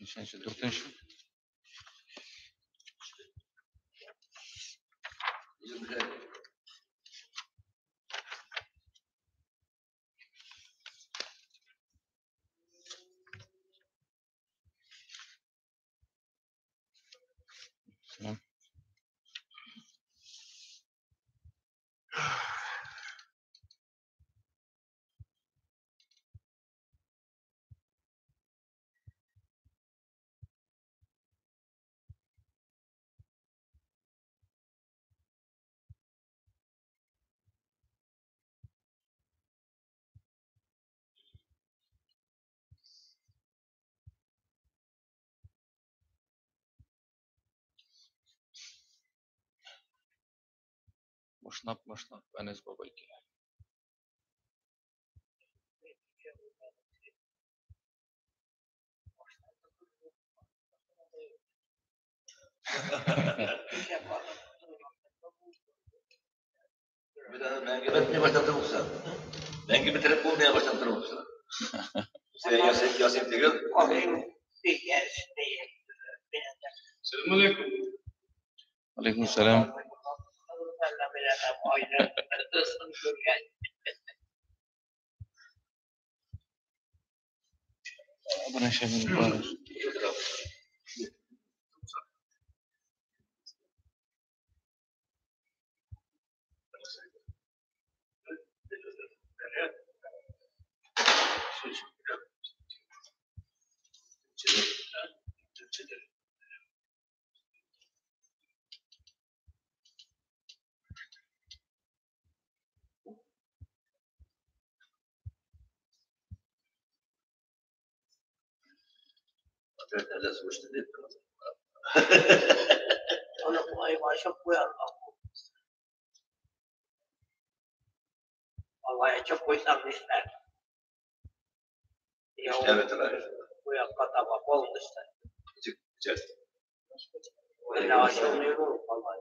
Üçüncü, dördüncü. Boşnap Enes Babayki. Mengibatnya başlattım usta. Mengibat telefon diye başlattım usta. Saya Yasin Tigil. Assalamualaikum. Aleykümselam. ربنا يشفي المبارك. لازم اشتريت. أنا ما أشوف ويا والله أشوف ويسام نشتغل. اشتغلت الآن. ويا قطع وقول نشتغل. جد. ولا أشوف نيرو والله.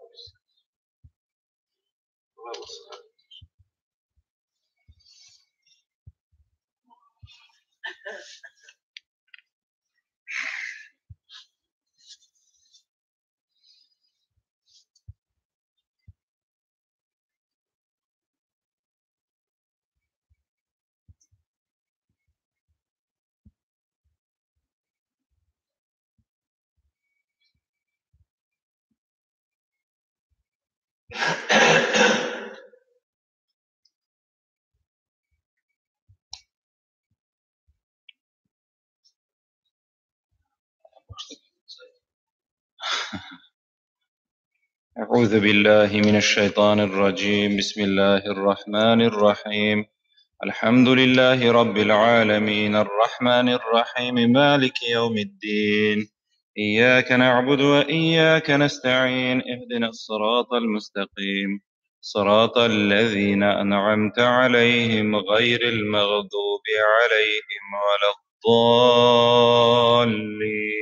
أعوذ بالله من الشيطان الرجيم. بسم الله الرحمن الرحيم. الحمد لله رب العالمين الرحمن الرحيم مالك يوم الدين. إياك نعبد وإياك نستعين. اهدنا الصراط المستقيم صراط الذين أنعمت عليهم غير المغضوب عليهم ولا الضالين.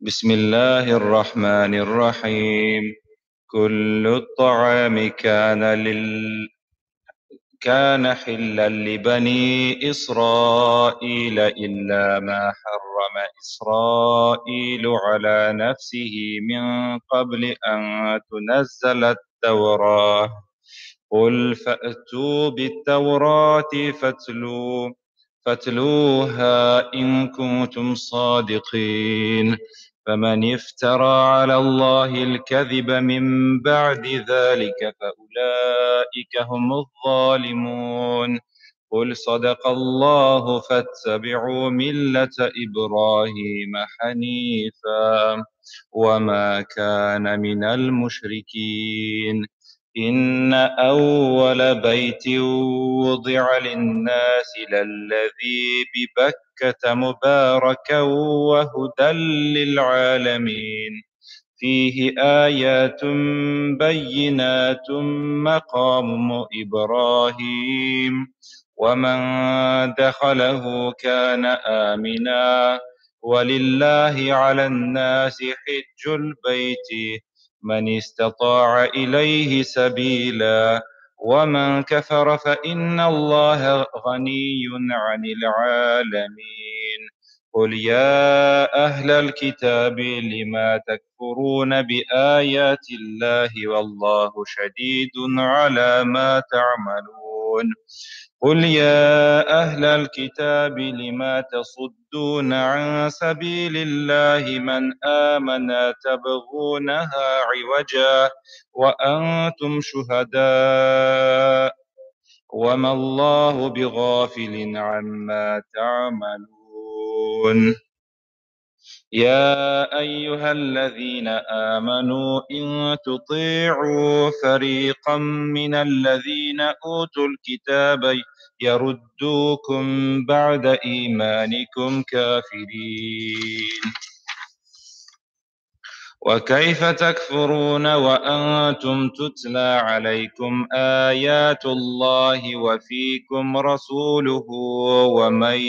بسم الله الرحمن الرحيم. كل الطعام كان حلا لبني إسرائيل إلا ما حرم إسرائيل على نفسه من قبل أن تنزل التوراة. قل فأتوا بالتوراة فاتلوها إن كنتم صادقين. فمن افترى على الله الكذب من بعد ذلك فأولئك هم الظالمون. قل صدق الله فاتبعوا ملة إبراهيم حنيفا وما كان من المشركين. إن أول بيت وضع للناس للذي ببكة مباركا وهدى للعالمين. فيه آيات بينات مقام إبراهيم ومن دخله كان آمنا. ولله على الناس حج البيت من استطاع إليه سبيلا ومن كفر فإن الله غني عن العالمين. قل يا أهل الكتاب لما تكفرون بآيات الله والله شديد على ما تعملون. قل يا أهل الكتاب لما تصدون عن سبيل الله من آمن تبغونها عوجا وأنتم شهداء وما الله بغافل عما تعملون. يا أيها الذين آمنوا إن تطيعوا فريقا من الذين أوتوا الكتاب يردوكم بعد إيمانكم كافرين وكيف تكفرون وأنتم تتلى عليكم آيات الله وفيكم رسوله ومن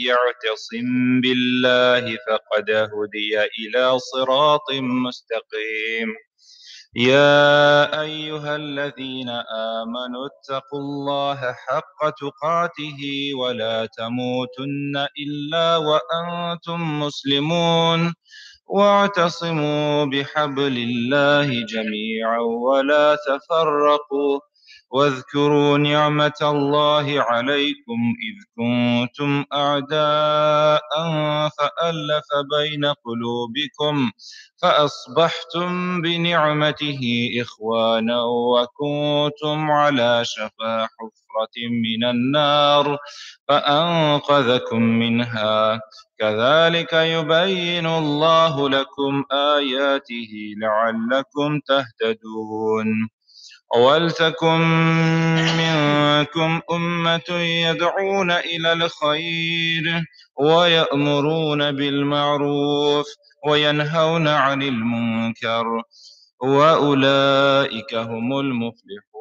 يعتصم بالله فقد هدي إلى صراط مستقيم يا أيها الذين آمنوا اتقوا الله حق تقاته ولا تموتن إلا وأنتم مسلمون واعتصموا بحبل الله جميعا ولا تفرقوا واذكروا نعمة الله عليكم إذ كنتم أعداء فألف بين قلوبكم فأصبحتم بنعمته إخوانا وكنتم على شفا حفرة من النار فأنقذكم منها كذلك يبين الله لكم آياته لعلكم تهتدون ولتكن منكم أمة يدعون إلى الخير ويأمرون بالمعروف وينهون عن المنكر وأولئك هم المفلحون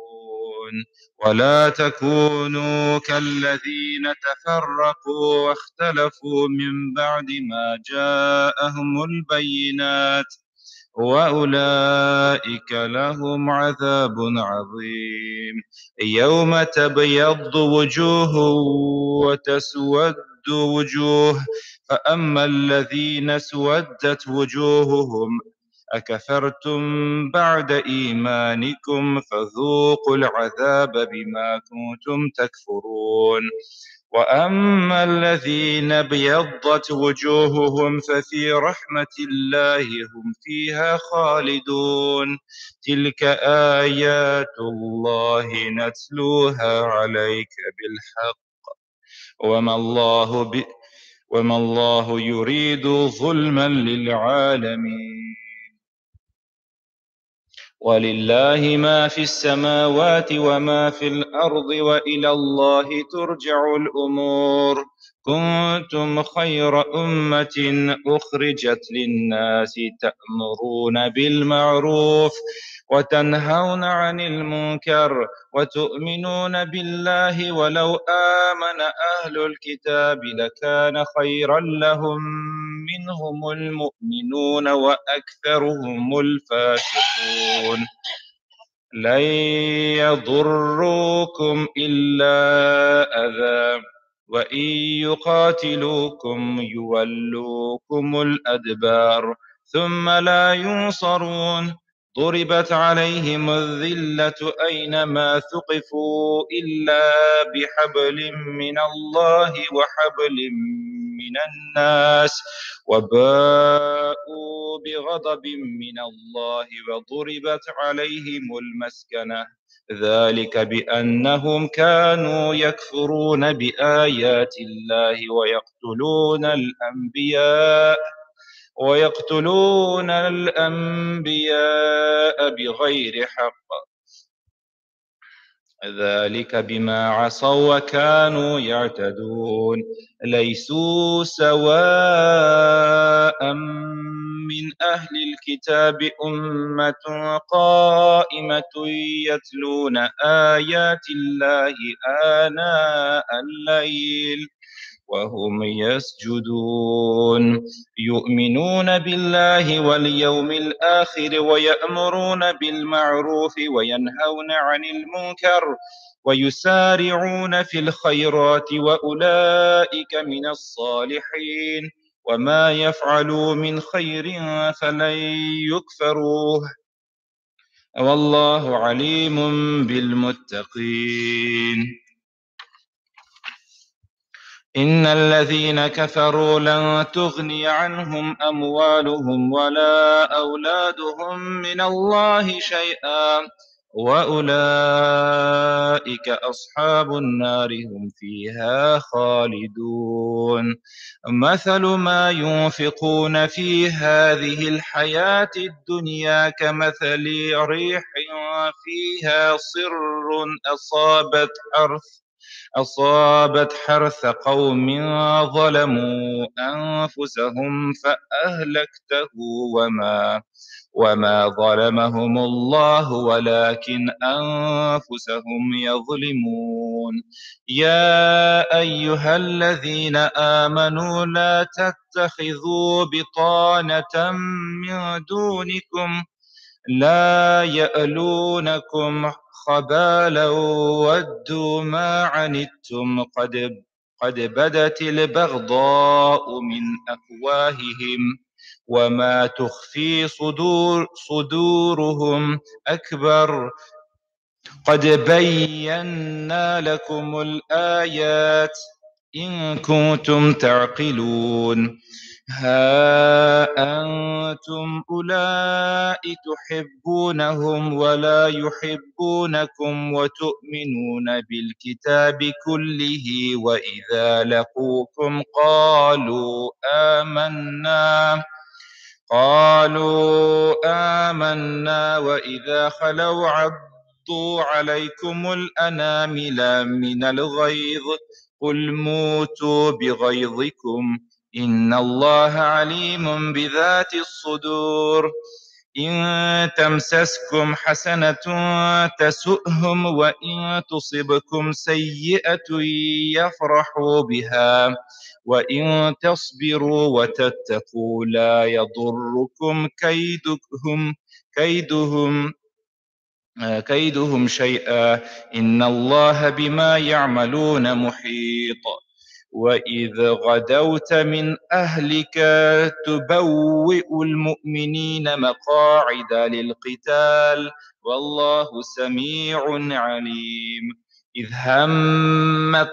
ولا تكونوا كالذين تفرقوا واختلفوا من بعد ما جاءهم البينات وأولئك لهم عذاب عظيم يوم تبيض وجوه وتسود وجوه فأما الذين اسودت وجوههم أكفرتم بعد إيمانكم فذوقوا العذاب بما كنتم تكفرون وأما الذين ابيضت وجوههم ففي رحمة الله هم فيها خالدون تلك آيات الله نتلوها عليك بالحق وما الله يريد ظلما للعالمين ولله ما في السماوات وما في الأرض وإلى الله ترجع الأمور كنتم خير أمة أخرجت للناس تأمرون بالمعروف وتنهون عن المنكر وتؤمنون بالله ولو آمن أهل الكتاب لكان خيرا لهم منهم المؤمنون وأكثرهم الفاسقون لن يضروكم إلا أذى وإن يقاتلوكم يولوكم الأدبار ثم لا ينصرون ضربت عليهم الذلة أينما ثقفوا إلا بحبل من الله وحبل من الناس وباءوا بغضب من الله وضربت عليهم المسكنة ذلك بأنهم كانوا يكفرون بآيات الله ويقتلون الأنبياء بغير حق ذلك بما عصوا وكانوا يعتدون ليسوا سواء من أهل الكتاب أمة قائمة يتلون آيات الله آناء الليل وهم يسجدون يؤمنون بالله واليوم الآخر ويأمرون بالمعروف وينهون عن المنكر ويسارعون في الخيرات وأولئك من الصالحين وما يفعلوا من خير فلن يكفروه والله عليم بالمتقين إن الذين كفروا لن تغني عنهم أموالهم ولا أولادهم من الله شيئا وأولئك أصحاب النار هم فيها خالدون مثل ما ينفقون في هذه الحياة الدنيا كمثل ريح فيها صر أصابت أصابت حرث قوم ظلموا أنفسهم فأهلكته وما ظلمهم الله ولكن أنفسهم يظلمون. يا أيها الذين آمنوا لا تتخذوا بطانة من دونكم لا يألونكم خبالا ودوا ما عنتم قد بدت البغضاء من أفواههم وما تخفي صدورهم أكبر قد بينا لكم الآيات إن كنتم تعقلون. ها أنتم أولئك تحبونهم ولا يحبونكم وتؤمنون بالكتاب كله وإذا لقوكم قالوا آمنا وإذا خلوا عضوا عليكم الأنامل من الغيظ قل موتوا بغيظكم إن الله عليم بذات الصدور. إن تمسسكم حسنة تسؤهم وإن تصبكم سيئة يفرحوا بها وإن تصبروا وتتقوا لا يضركم كيدهم شيئا إن الله بما يعملون محيط. وإذ غدوت من أهلك تبوئ المؤمنين مقاعد للقتال والله سميع عليم. إذ هم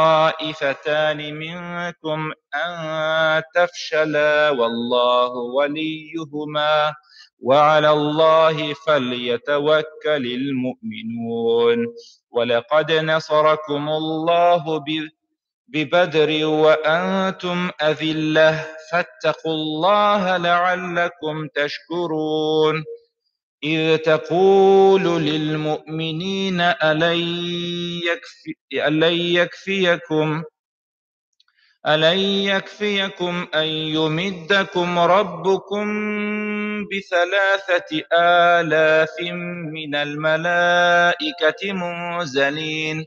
طائفتان منكم أن تفشلا والله وليهما وعلى الله فليتوكل المؤمنون. ولقد نصركم الله ببدر وأنتم أذلة فاتقوا الله لعلكم تشكرون. إذ تقول للمؤمنين ألن يكفيكم أن يمدكم ربكم ب3,000 من الملائكة منزلين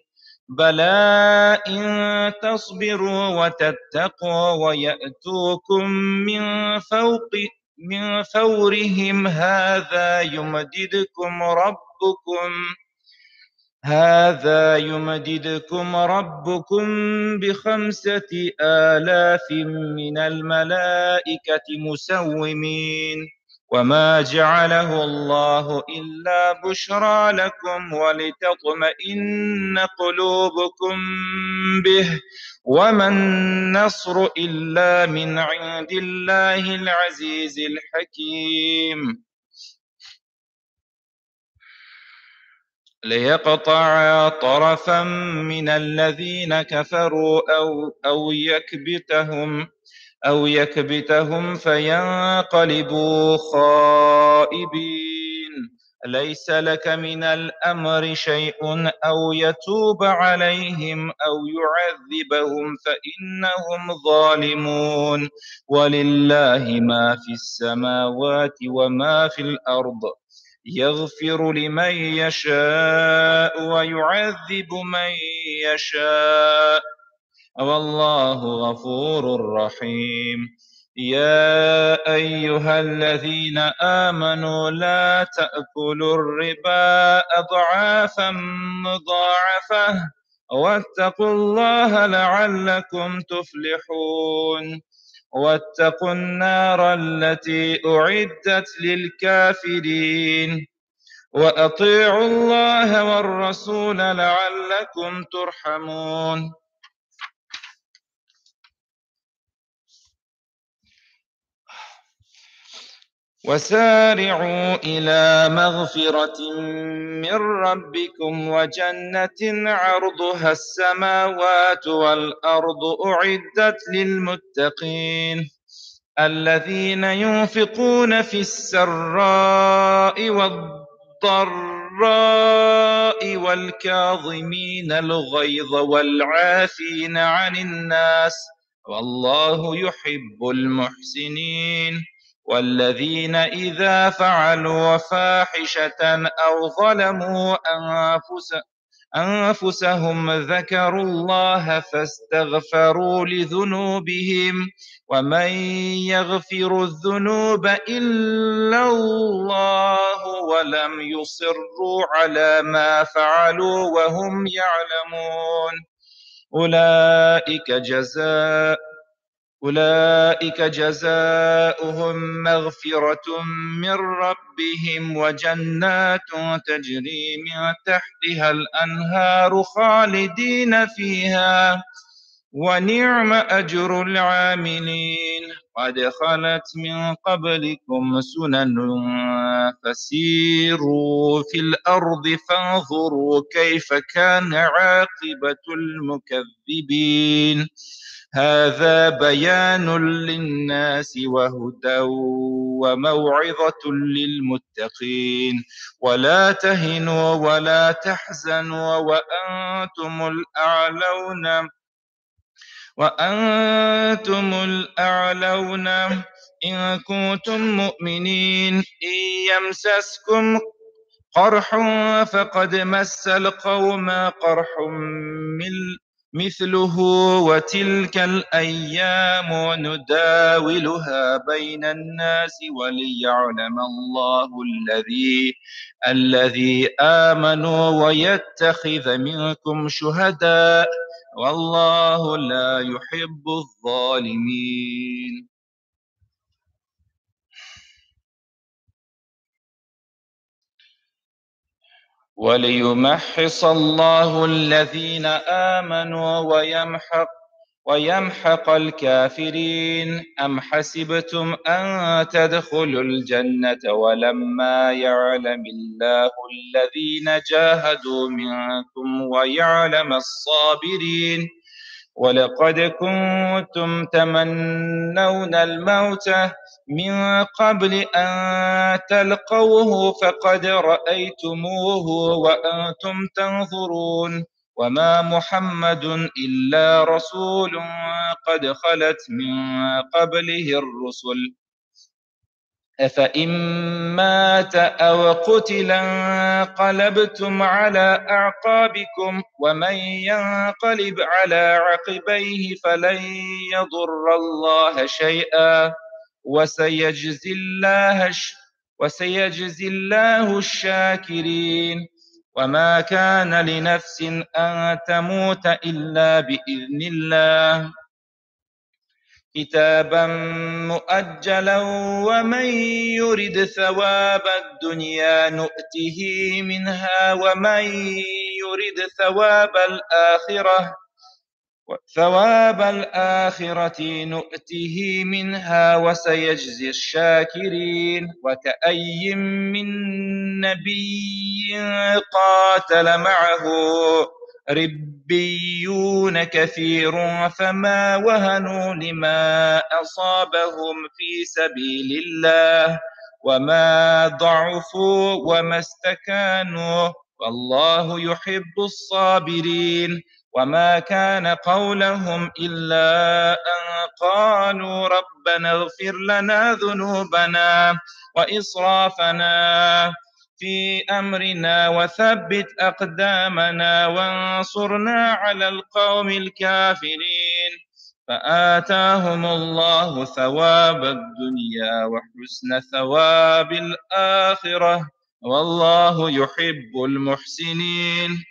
بلى إن تصبروا وتتقوا ويأتوكم من فورهم هذا يمددكم ربكم ب5,000 من الملائكة مسومين وما جعله الله إلا بشرى لكم ولتطمئن قلوبكم به وما النصر إلا من عند الله العزيز الحكيم. ليقطع طرفا من الذين كفروا أو يكبتهم فينقلبوا خائبين. ليس لك من الأمر شيء أو يتوب عليهم أو يعذبهم فإنهم ظالمون. ولله ما في السماوات وما في الأرض يغفر لمن يشاء ويعذب من يشاء والله غفور رحيم. يا أيها الذين آمنوا لا تأكلوا الربا أضعافا مضاعفة واتقوا الله لعلكم تفلحون. واتقوا النار التي أعدت للكافرين وأطيعوا الله والرسول لعلكم ترحمون. وسارعوا إلى مغفرة من ربكم وجنة عرضها السماوات والأرض أعدت للمتقين الذين ينفقون في السراء والضراء الضراء والكاظمين الغيظ والعافين عن الناس والله يحب المحسنين والذين إذا فعلوا فاحشة أو ظلموا أنفسهم ذكروا الله فاستغفروا لذنوبهم ومن يغفر الذنوب إلا الله ولم يصروا على ما فعلوا وهم يعلمون أولئك جزاؤهم مغفرة من ربهم وجنات تجري من تحتها الأنهار خالدين فيها ونعم أجر العاملين قد خلت من قبلكم سنن فسيروا في الأرض فانظروا كيف كان عاقبة المكذبين هذا بيان للناس وهدى وموعظة للمتقين ولا تهنوا ولا تحزنوا وأنتم الأعلون إن كنتم مؤمنين إن يمسسكم قرح فقد مس القوم قرح مثله وتلك الأيام نداولها بين الناس وليعلم الله الذي آمنوا ويتخذ منكم شهداء والله لا يحب الظالمين وليمحص الله الذين آمنوا ويمحق الكافرين أم حسبتم أن تدخلوا الجنة ولما يعلم الله الذين جاهدوا منكم ويعلم الصابرين ولقد كنتم تمنون الموت من قبل أن تلقوه فقد رأيتموه وأنتم تنظرون وما محمد إلا رسول قد خلت من قبله الرسل أفإن مات أو قتل انقلبتم على أعقابكم ومن ينقلب على عقبيه فلن يضر الله شيئا وسيجزي الله الشاكرين وما كان لنفس أن تموت إلا بإذن الله كتابا مؤجلا ومن يرد ثواب الدنيا نؤته منها ومن يرد ثواب الآخرة نؤته منها وسيجزي الشاكرين وكأي من نبي قاتل معه ربيون كثير فما وهنوا لما أصابهم في سبيل الله وما ضعفوا وما استكانوا والله يحب الصابرين وما كان قولهم إلا أن قالوا ربنا اغفر لنا ذنوبنا وإسرافنا في أمرنا وثبت أقدامنا وانصرنا على القوم الكافرين فآتاهم الله ثواب الدنيا وحسن ثواب الآخرة والله يحب المحسنين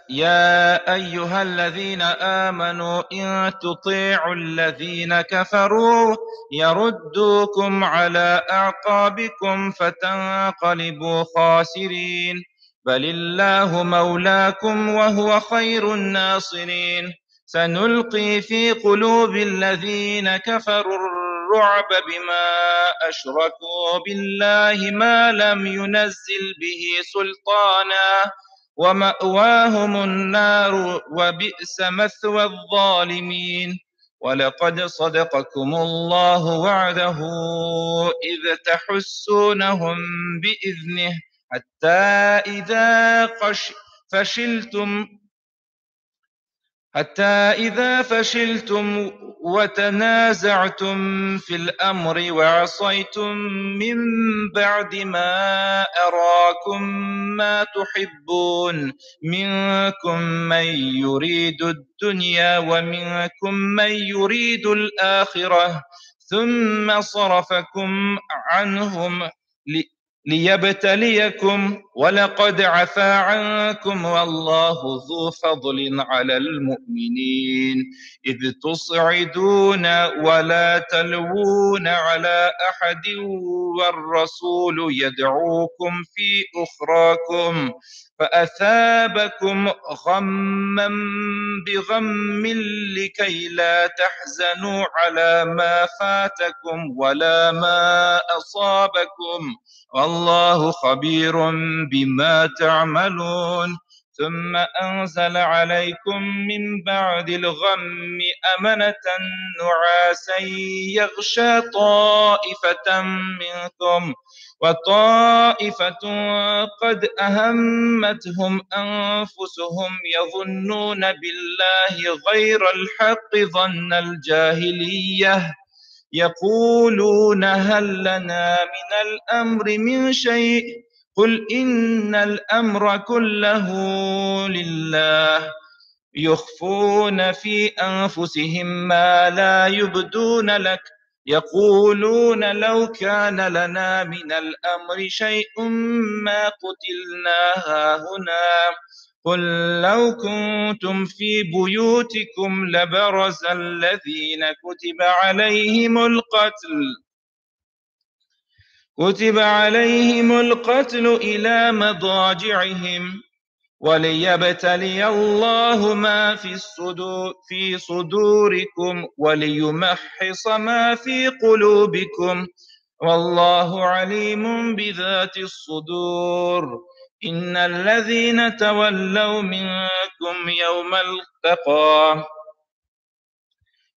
يا أيها الذين آمنوا إن تطيعوا الذين كفروا يردوكم على أعقابكم فتنقلبوا خاسرين بل الله مولاكم وهو خير الناصرين سنلقي في قلوب الذين كفروا الرعب بما أشركوا بالله ما لم ينزل به سلطانا ومأواهم النار وبئس مثوى الظالمين ولقد صدقكم الله وعده إذ تحسونهم بإذنه حتى إذا فشلتم وتنازعتم في الأمر وعصيتم من بعد ما أراكم ما تحبون منكم من يريد الدنيا ومنكم من يريد الآخرة ثم صرفكم عنهم ليبتليكم ولقد عفا عنكم والله ذو فضل على المؤمنين إذ تصعدون ولا تلوون على أحد والرسول يدعوكم في أخراكم فأثابكم غما بغم لكي لا تحزنوا على ما فاتكم ولا ما أصابكم والله خبير بما تعملون ثم أنزل عليكم من بعد الغم أمنة نعاسا يغشى طائفة منكم وطائفة قد أهمتهم أنفسهم يظنون بالله غير الحق ظن الجاهلية يقولون هل لنا من الأمر من شيء قل إن الأمر كله لله يخفون في أنفسهم ما لا يبدون لك يقولون لو كان لنا من الأمر شيء ما قتلنا هاهنا قل لو كنتم في بيوتكم لبرز الذين كتب عليهم القتل إلى مضاجعهم وليبتلي الله ما في صدوركم وليمحص ما في قلوبكم والله عليم بذات الصدور إن الذين تولوا منكم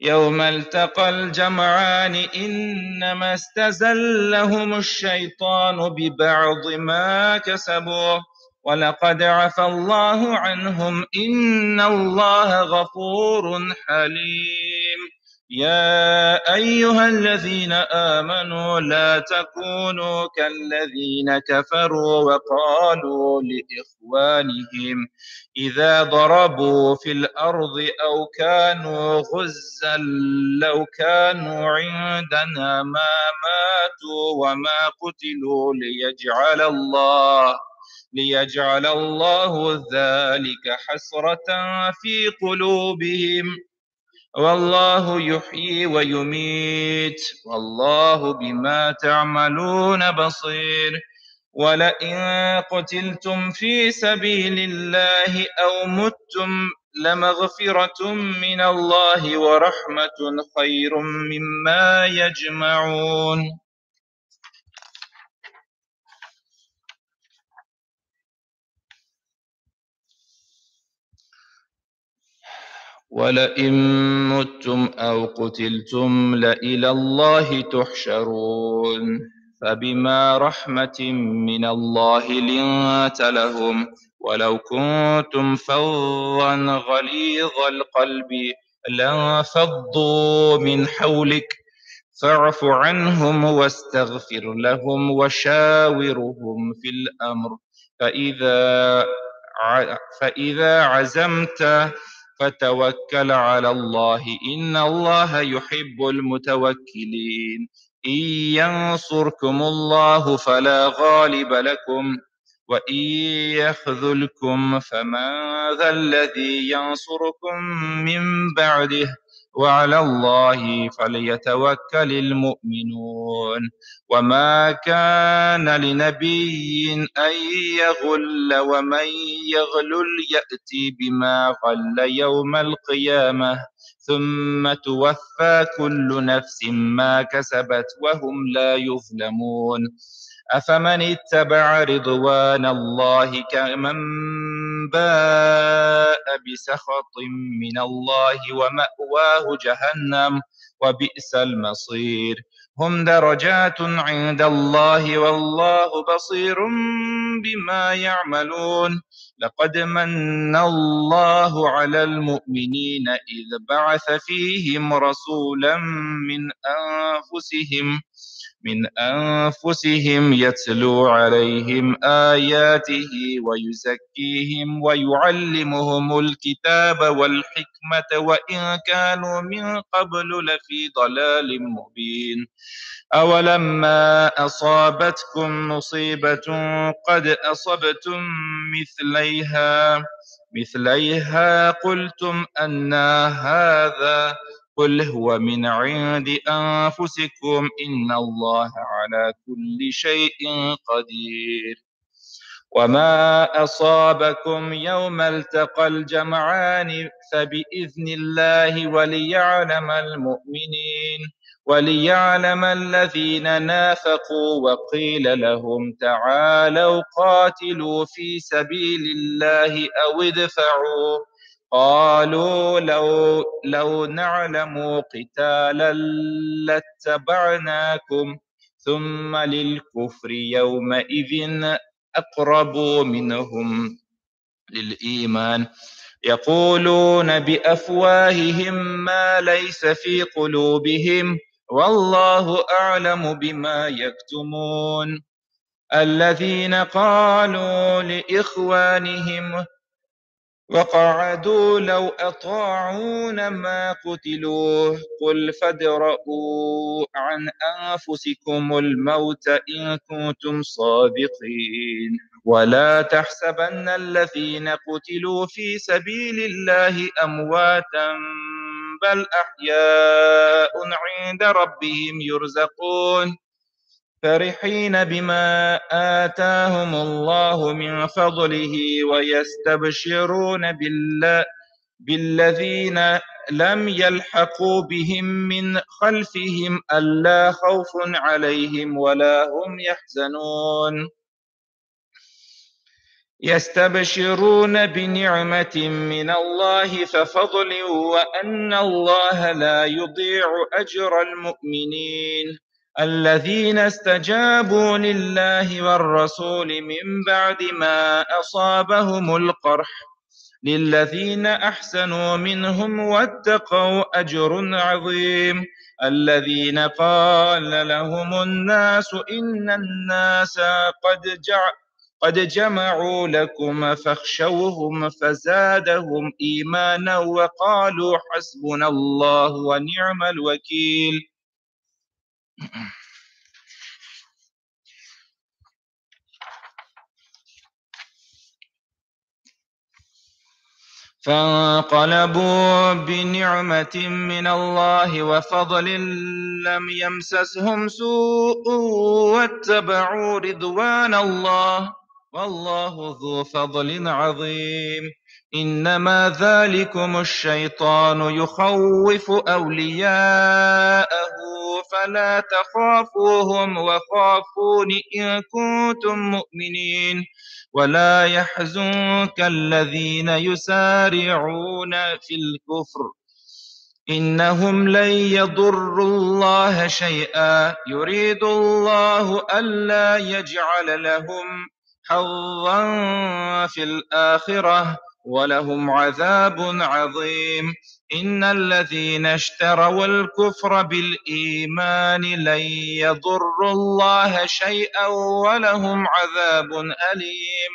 يوم التقى الجمعان إنما استزلهم الشيطان ببعض ما كسبوا ولقد عفى الله عنهم إن الله غفور حليم يا أيها الذين آمنوا لا تكونوا كالذين كفروا وقالوا لإخوانهم إذا ضربوا في الأرض أو كانوا غزا لو كانوا عندنا ما ماتوا وما قتلوا ليجعل الله ذلك حسرة في قلوبهم والله يحيي ويميت والله بما تعملون بصير ولئن قتلتم في سبيل الله أو متم لمغفرة من الله ورحمة خير مما يجمعون ولئن متم أو قتلتم لإلى الله تحشرون فبما رحمة من الله لنت لهم ولو كنتم فظا غليظ القلب لانفضوا من حولك فاعف عنهم واستغفر لهم وشاورهم في الأمر فإذا عزمت فتوكل على الله إن الله يحب المتوكلين إن ينصركم الله فلا غالب لكم وإن يخذلكم فمن ذا الذي ينصركم من بعده وعلى الله فليتوكل المؤمنون وما كان لنبي أن يغل ومن يغلل يأتي بما غل يوم القيامة ثم توفى كل نفس ما كسبت وهم لا يظلمون أفمن اتبع رضوان الله كمن باء بسخط من الله ومأواه جهنم وبئس المصير هم درجات عند الله والله بصير بما يعملون لقد من الله على المؤمنين إذ بعث فيهم رسولا من أنفسهم يتلو عليهم آياته ويزكيهم ويعلمهم الكتاب والحكمة وإن كانوا من قبل لفي ضلال مبين أولما أصابتكم مصيبة قد أصبتم مثليها قلتم أنى هذا قل هو من عند أنفسكم إن الله على كل شيء قدير وما أصابكم يوم التقى الجمعان فبإذن الله وليعلم الذين نافقوا وقيل لهم تعالوا قاتلوا في سبيل الله أو ادفعوا قالوا لو نعلم قتالا لاتبعناكم ثم للكفر يومئذ أقرب منهم للإيمان يقولون بأفواههم ما ليس في قلوبهم والله أعلم بما يكتمون الذين قالوا لإخوانهم وقعدوا لو أطاعون ما قتلوا قل فادرءوا عن أنفسكم الموت إن كنتم صادقين ولا تحسبن الذين قتلوا في سبيل الله أمواتا بل أحياء عند ربهم يرزقون فرحين بما آتاهم الله من فضله ويستبشرون بالذين لم يلحقوا بهم من خلفهم ألا خوف عليهم ولا هم يحزنون يستبشرون بنعمة من الله ففضل وأن الله لا يضيع أجر المؤمنين الذين استجابوا لله والرسول من بعد ما أصابهم القرح للذين أحسنوا منهم واتقوا أجر عظيم الذين قال لهم الناس إن الناس قد جمعوا لكم فاخشوهم فزادهم إيمانا وقالوا حسبنا الله ونعم الوكيل فانقلبوا بنعمة من الله وفضل لم يمسسهم سوء واتبعوا رضوان الله والله ذو فضل عظيم إنما ذلكم الشيطان يخوف أولياءه فلا تخافوهم وخافون إن كنتم مؤمنين ولا يحزنك الذين يسارعون في الكفر إنهم لن يضروا الله شيئا يريد الله ألا يجعل لهم حظا في الآخرة ولهم عذاب عظيم إن الذين اشتروا الكفر بالإيمان لن يضروا الله شيئا ولهم عذاب أليم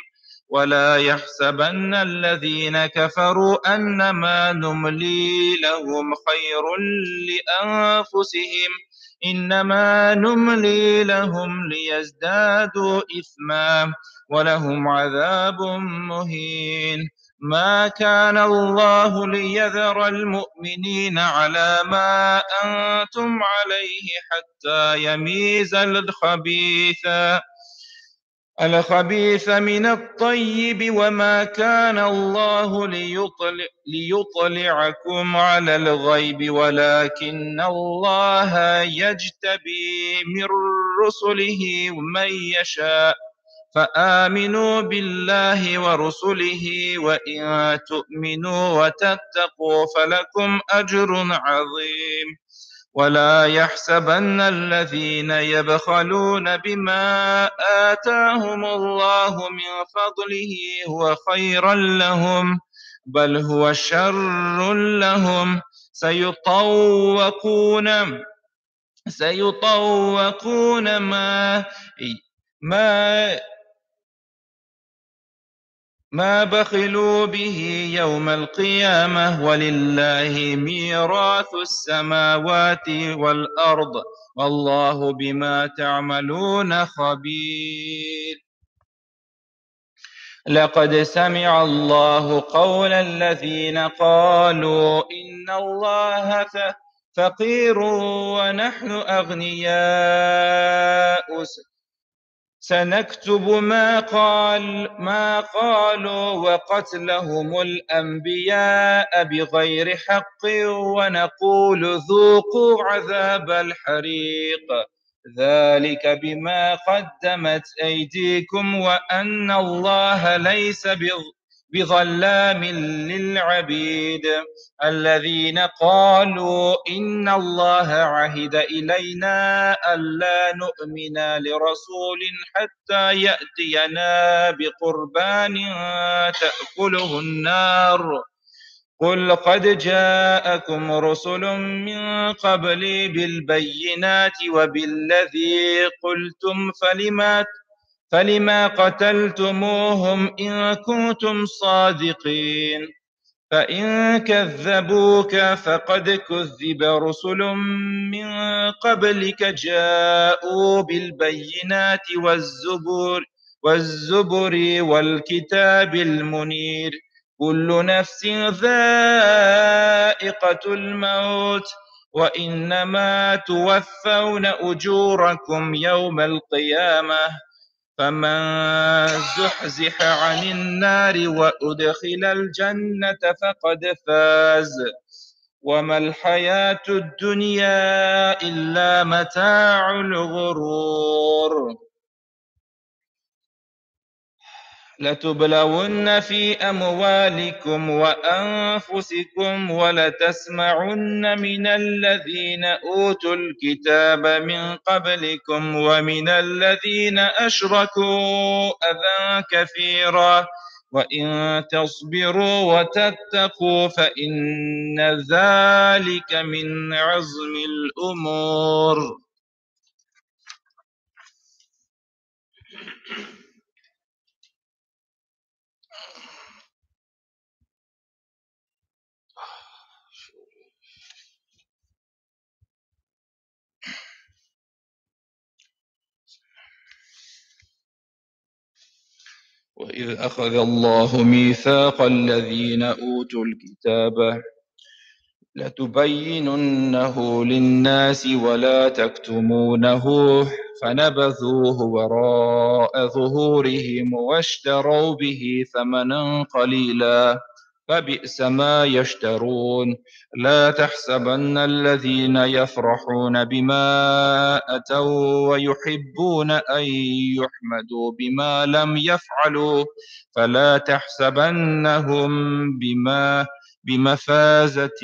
ولا يحسبن الذين كفروا أنما نملي لهم خير لأنفسهم إنما نملي لهم ليزدادوا إثما ولهم عذاب مهين ما كان الله ليذر المؤمنين على ما أنتم عليه حتى يميز الخبيث من الطيب وما كان الله ليطلعكم على الغيب ولكن الله يجتبي من رسله من يشاء فآمنوا بالله ورسله وإن تؤمنوا وتتقوا فلكم أجر عظيم ولا يحسبن الذين يبخلون بما آتاهم الله من فضله هو خيرا لهم بل هو شر لهم سيطوقون ما بخلوا به يوم القيامة ولله ميراث السماوات والأرض والله بما تعملون خبير. لقد سمع الله قول الذين قالوا إن الله فقير ونحن أغنياء سنكتب ما قالوا وقتلهم الأنبياء بغير حق ونقول ذوقوا عذاب الحريق ذلك بما قدمت أيديكم وأن الله ليس بظلام للعبيد. الذين قالوا إن الله عهد إلينا ألا نؤمن لرسول حتى يأتينا بقربان تأكله النار قل قد جاءكم رسل من قبلي بالبينات وبالذي قلتم فلما قتلتموهم إن كنتم صادقين فإن كذبوك فقد كذب رسل من قبلك جاءوا بالبينات والزبر والكتاب المنير كل نفس ذائقة الموت وإنما توفون أجوركم يوم القيامة فمن زحزح عن النار وأدخل الجنة فقد فاز وما الحياة الدنيا إلا متاع الغرور. لتبلون في أموالكم وأنفسكم ولتسمعن من الذين أوتوا الكتاب من قبلكم ومن الذين أشركوا أذى كثيرا وإن تصبروا وتتقوا فإن ذلك من عزم الأمور. وإذ أخذ الله ميثاق الذين أوتوا الكتاب لتبيننه للناس ولا تكتمونه فنبذوه وراء ظهورهم واشتروا به ثمنا قليلا فبئس ما يشترون. لا تحسبن الذين يفرحون بما أتوا ويحبون أن يحمدوا بما لم يفعلوا فلا تحسبنهم بمفازة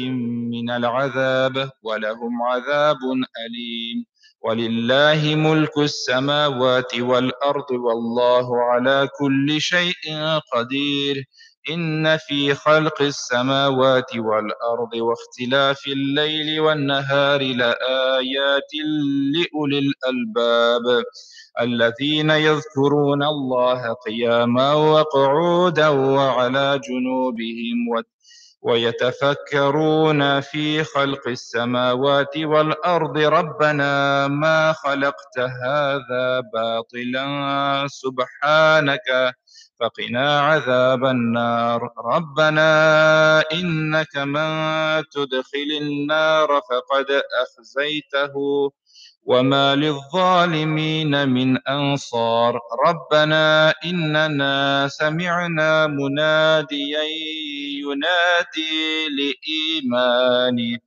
من العذاب ولهم عذاب أليم. ولله ملك السماوات والأرض والله على كل شيء قدير. إن في خلق السماوات والأرض واختلاف الليل والنهار لآيات لأولي الألباب الذين يذكرون الله قياما وقعودا وعلى جنوبهم ويتفكرون في خلق السماوات والأرض ربنا ما خلقت هذا باطلا سبحانك فقنا عذاب النار. ربنا إنك من تدخل النار فقد أخزيته وما للظالمين من أنصار. ربنا إننا سمعنا مناديا ينادي للإيمان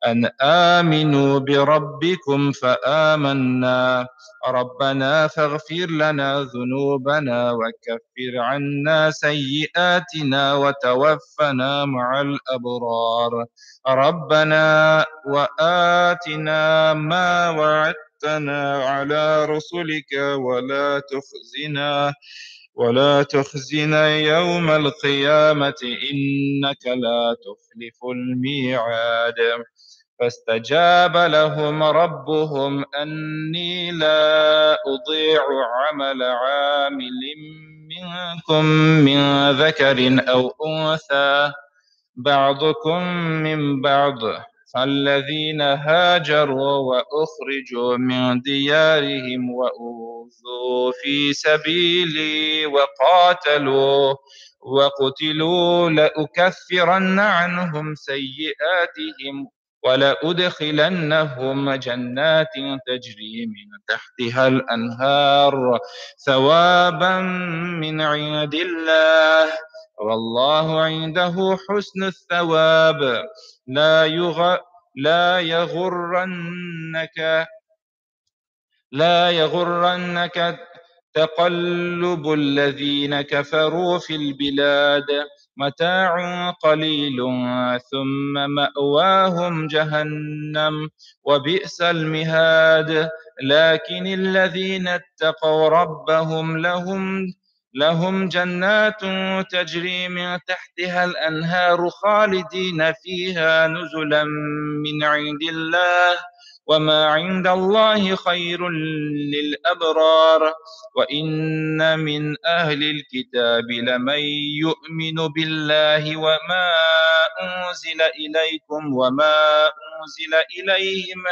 أن آمنوا بربكم فآمنا ربنا فاغفر لنا ذنوبنا وكفر عنا سيئاتنا وتوفنا مع الأبرار ربنا وآتنا ما وعدتنا على رسلك ولا تخزنا يوم القيامة إنك لا تخلف الميعاد فاستجاب لهم ربهم أني لا أضيع عمل عامل منكم من ذكر أو أنثى بعضكم من بعض فالذين هاجروا وأخرجوا من ديارهم وأوذوا في سبيلي وقتلوا لأكفرن عنهم سيئاتهم ولأدخلنهم جنات تجري من تحتها الأنهار ثوابا من عند الله والله عنده حسن الثواب لا يغرنك تقلب الذين كفروا في البلاد متاع قليل ثم مأواهم جهنم وبئس المهاد لكن الذين اتقوا ربهم لهم جنات تجري من تحتها الأنهار خالدين فيها نزلا من عند الله وما عند الله خير للأبرار وإن من أهل الكتاب لمن يؤمن بالله وما أنزل إليكم وما أنزل إليهم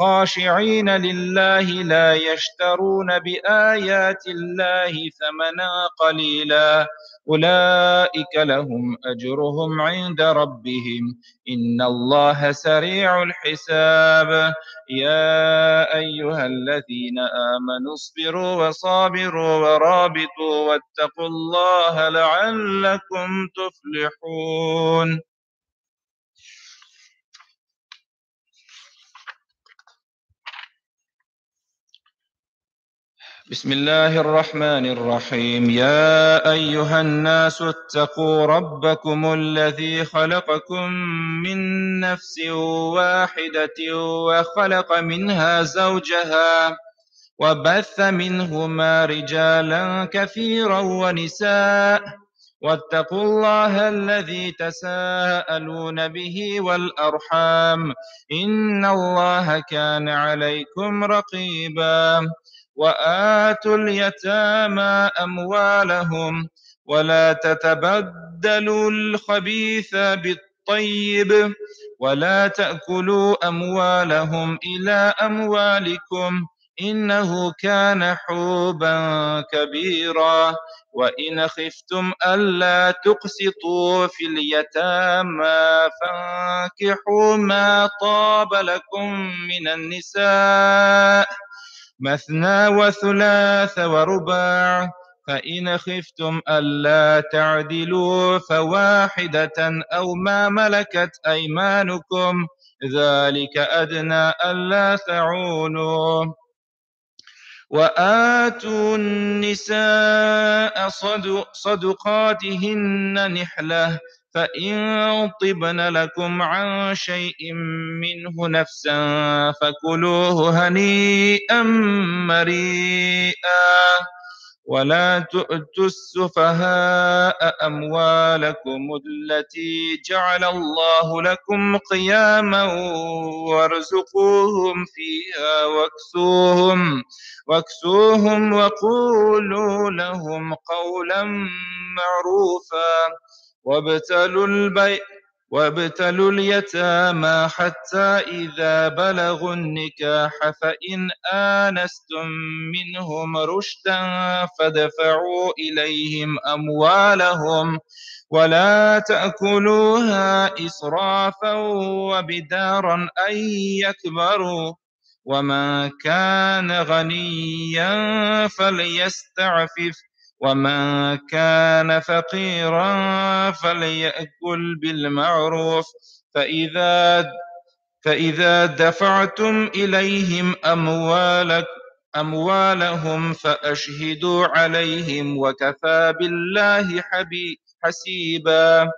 خاشعين لله لا يشترون بآيات الله ثمنا قليلا أولئك لهم أجرهم عند ربهم إن الله سريع الحساب يا أيها الذين آمنوا اصبروا وصابروا ورابطوا واتقوا الله لعلكم تفلحون بسم الله الرحمن الرحيم يا أيها الناس اتقوا ربكم الذي خلقكم من نفس واحدة وخلق منها زوجها وبث منهما رجالا كثيرا ونساء واتقوا الله الذي تساءلون به والأرحام إن الله كان عليكم رقيبا وآتوا اليتامى أموالهم ولا تتبدلوا الخبيث بالطيب ولا تأكلوا أموالهم إلى أموالكم إنه كان حوبا كبيرا وإن خفتم ألا تقسطوا في اليتامى فانكحوا ما طاب لكم من النساء مثنى وثلاث ورباع فإن خفتم ألا تعدلوا فواحدة أو ما ملكت أيمانكم ذلك أدنى ألا تعولوا وآتوا النساء صدقاتهن نحلة فإن طبن لكم عن شيء منه نفسا فكلوه هنيئا مريئا ولا تؤتوا السفهاء أموالكم التي جعل الله لكم قياما وارزقوهم فيها واكسوهم وقولوا لهم قولا معروفا وابتلوا اليتامى حتى إذا بلغوا النكاح فإن آنستم منهم رشدا فادفعوا إليهم أموالهم ولا تأكلوها إسرافا وبدارا أن يكبروا ومن كان غنيا فليستعفف ومن كان فقيرا فليأكل بالمعروف فإذا دفعتم إليهم أموالهم فأشهدوا عليهم وكفى بالله حسيبا.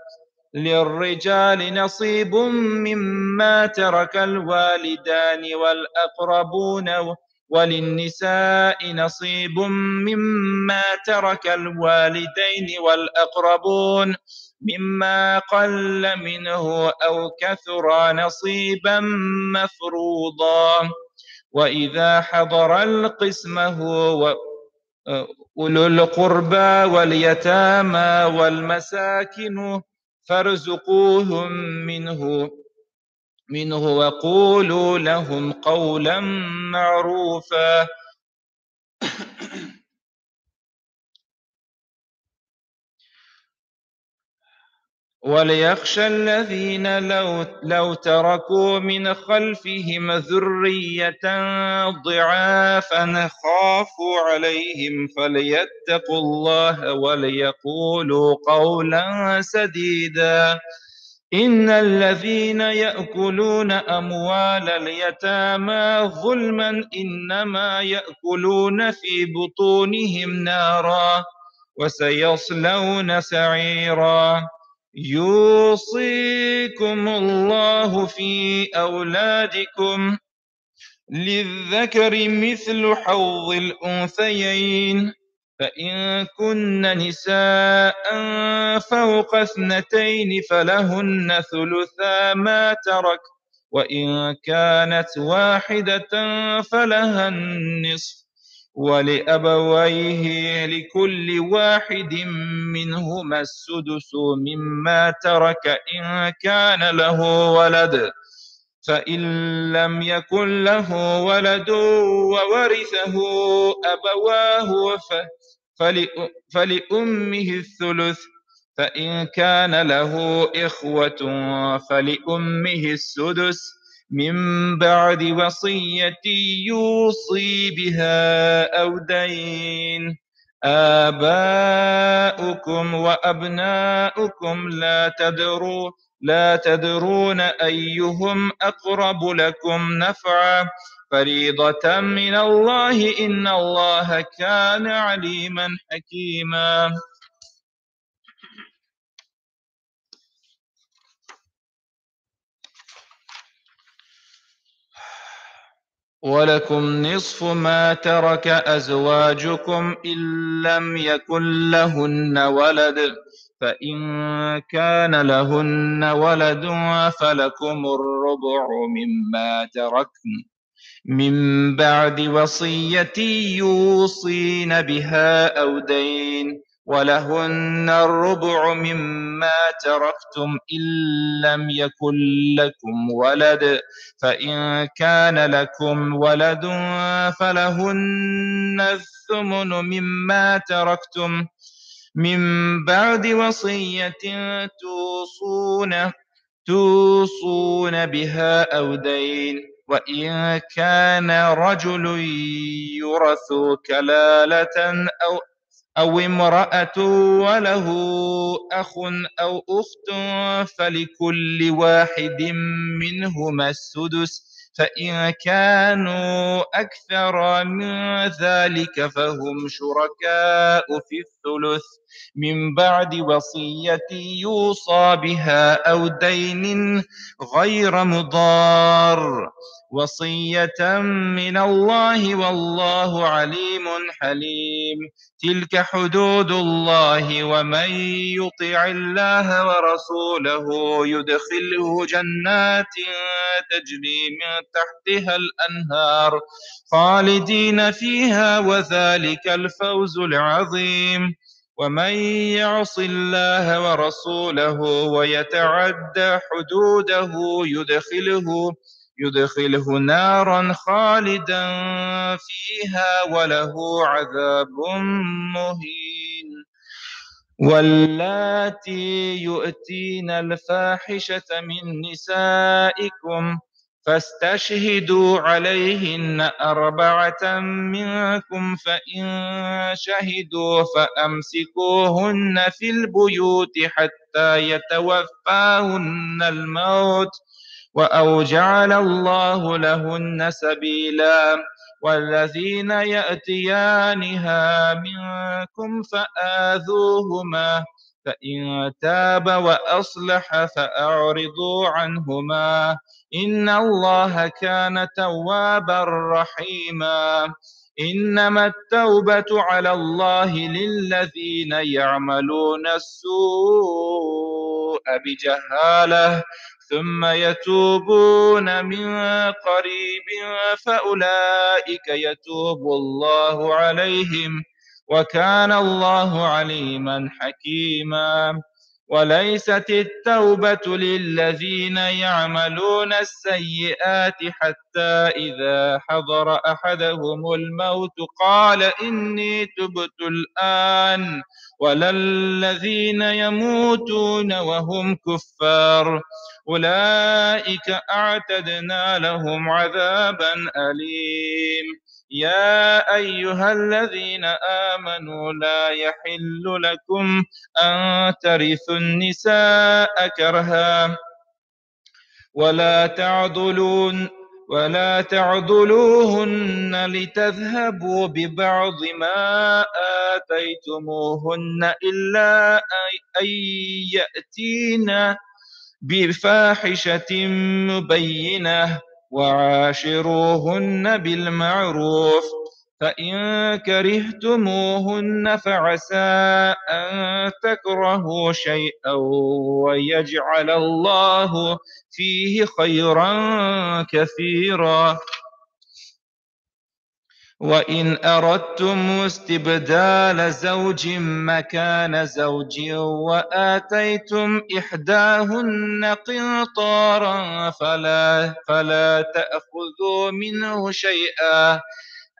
للرجال نصيب مما ترك الوالدان والأقربون وللنساء نصيب مما ترك الوالدين والأقربون مما قل منه أو كثر نصيبا مفروضا. وإذا حضر القسمة أولو القربى واليتامى والمساكن فارزقوهم منه وقولوا لهم قولا معروفا. وليخشى الذين لو تركوا من خلفهم ذرية ضعافا خافوا عليهم فليتقوا الله وليقولوا قولا سديدا. إن الذين يأكلون أموال اليتامى ظلما إنما يأكلون في بطونهم نارا وسيصلون سعيرا. يوصيكم الله في أولادكم للذكر مثل حظ الأنثيين فإن كن نساء فوق 2 فلهن ثلثا ما ترك وإن كانت واحدة فلها النصف ولأبويه لكل واحد منهما السدس مما ترك إن كان له ولد فإن لم يكن له ولد وورثه أبواه فلأمه الثلث فإن كان له إخوة فلأمه السدس من بعد وصية يوصي بها أو دين. آباؤكم وأبناؤكم لا تدرون أيهم أقرب لكم نفعا فريضة من الله إن الله كان عليما حكيما. ولكم نصف ما ترك أزواجكم إن لم يكن لهن ولد فإن كان لهن ولد فلكم الربع مما تركن من بعد وصية يوصين بها أو دين ولهن الربع مما تركتم إن لم يكن لكم ولد فإن كان لكم ولد فلهن الثمن مما تركتم من بعد وصية توصون بها أو دين وإن كان رجل يورث كلالة أو امرأة وله أخ أو أخت فلكل واحد منهما السدس فإن كانوا أكثر من ذلك فهم شركاء في الثلث من بعد وصية يوصى بها أو دين غير مضار وصية من الله والله عليم حليم. تلك حدود الله ومن يطع الله ورسوله يدخله جنات تجري من تحتها الأنهار خالدين فيها وذلك الفوز العظيم. ومن يعص الله ورسوله ويتعدى حدوده يدخله نارا خالدا فيها وله عذاب مهين. واللاتي يؤتين الفاحشة من نسائكم فاستشهدوا عليهن 4 منكم فإن شهدوا فأمسكوهن في البيوت حتى يتوفاهن الموت أو جعل الله لهن سبيلا. والذين يأتيانها منكم فآذوهما، فإن تاب وأصلح فأعرضوا عنهما، إن الله كان توابا رحيما. إنما التوبة على الله للذين يعملون السوء بجهالة ثم يتوبون من قريب فأولئك يتوب الله عليهم، وكان الله عليما حكيما. وليست التوبة للذين يعملون السيئات حتى إذا حضر أحدهم الموت قال إني تبت الآن، ولا الذين يموتون وهم كفار، أولئك أعتدنا لهم عذابا أليم. يا أيها الذين آمنوا لا يحل لكم أن ترثوا النساء كرها ولا تعضلوهن لتذهبوا ببعض ما آتيتموهن إلا أن يأتين بفاحشة مبينة، وعاشروهن بالمعروف، فإن كرهتموهن فعسى أن تكرهوا شيئا ويجعل الله فيه خيرا كثيرا. وإن أردتم استبدال زوج مكان زوج وآتيتم إحداهن قنطارا فلا تأخذوا منه شيئا،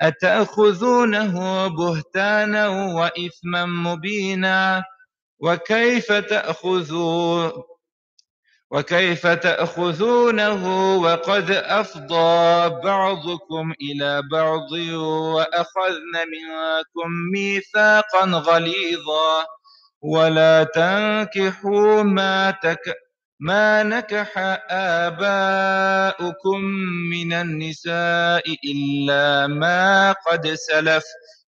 أتأخذونه بهتانا وإثما مبينا، وكيف تأخذونه وقد أفضى بعضكم إلى بعض وأخذن منكم ميثاقا غليظا. ولا تنكحوا ما نكح آباؤكم من النساء إلا ما قد سلف،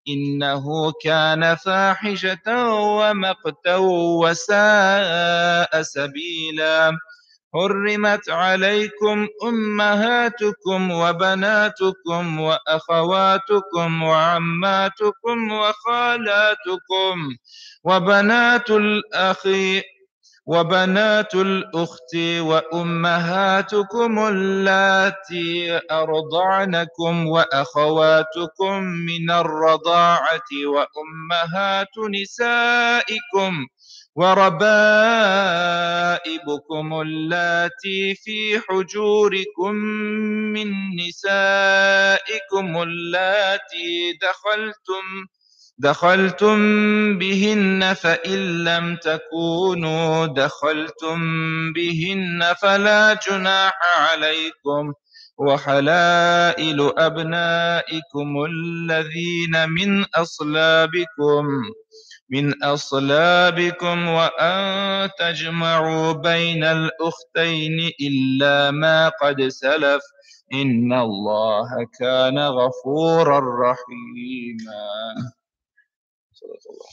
إنه كان فاحشة ومقتا وساء سبيلا. حرمت عليكم أمهاتكم وبناتكم وأخواتكم وعماتكم وخالاتكم وبنات الأخت وأمهاتكم اللاتي أرضعنكم وأخواتكم من الرضاعة وأمهات نسائكم وربائبكم اللاتي في حجوركم من نسائكم اللاتي دخلتم بهن، فإن لم تكونوا دخلتم بهن فلا جناح عليكم، وحلائل أبنائكم الذين من أصلابكم وأن تجمعوا بين الأختين إلا ما قد سلف، إن الله كان غفورا رحيما. صدق الله.